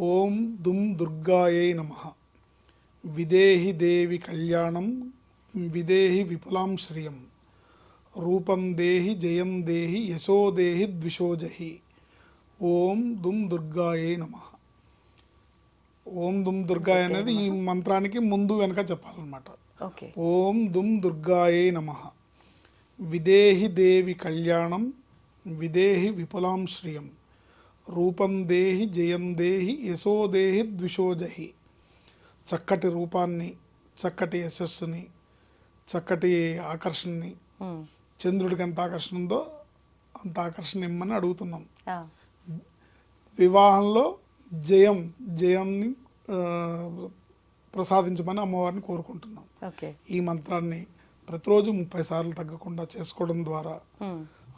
ఓం దుం దుర్గాయై నమః. విదేహి దేవి కళ్యాణం విదేహి విపులాం శ్రియం. రూపం దేహి జయం దేహి యశో దేహి ద్విషోజహి. ఓం దుం దుర్గాయై నమః. ఓం దుం దుర్గాయ అనేది ఈ మంత్రానికి ముందు వెనక చెప్పాలన్నమాట. ఓం దుం దుర్గాయై నమః. విదేహి దేవి కళ్యాణం విదేహి విపులాం శ్రియం. రూపం దేహి జయం దేహి యశో దేహి ద్విషోజహి. చక్కటి రూపాన్ని, చక్కటి యశస్సుని, చక్కటి ఆకర్షణని, చంద్రుడికి ఎంత ఆకర్షణ ఉందో అంత ఆకర్షణ ఇమ్మని అడుగుతున్నాం. వివాహంలో జయాన్ని ప్రసాదించమని అమ్మవారిని కోరుకుంటున్నాం. ఈ మంత్రాన్ని ప్రతిరోజు 30 సార్లు తగ్గకుండా చేసుకోవడం ద్వారా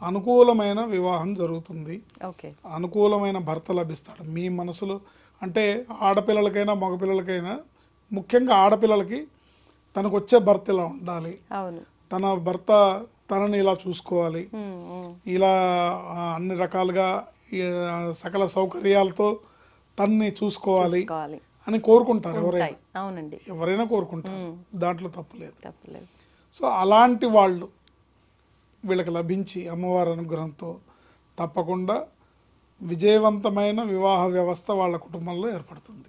అనుకూలమైన వివాహం జరుగుతుంది. అనుకూలమైన భర్త లభిస్తాడు. మీ మనసులో అంటే ఆడపిల్లలకైనా మగపిల్లలకైనా, ముఖ్యంగా ఆడపిల్లలకి తనకు వచ్చే భర్త ఇలా ఉండాలి, తన భర్త తనని ఇలా చూసుకోవాలి, ఇలా అన్ని రకాలుగా సకల సౌకర్యాలతో తనని చూసుకోవాలి అని కోరుకుంటారు. ఎవరైనా కోరుకుంటారు, దాంట్లో తప్పులేదు. సో అలాంటి వాళ్ళు వీళ్ళకి లభించి అమ్మవారి అనుగ్రహంతో తప్పకుండా విజయవంతమైన వివాహ వ్యవస్థ వాళ్ళ కుటుంబంలో ఏర్పడుతుంది.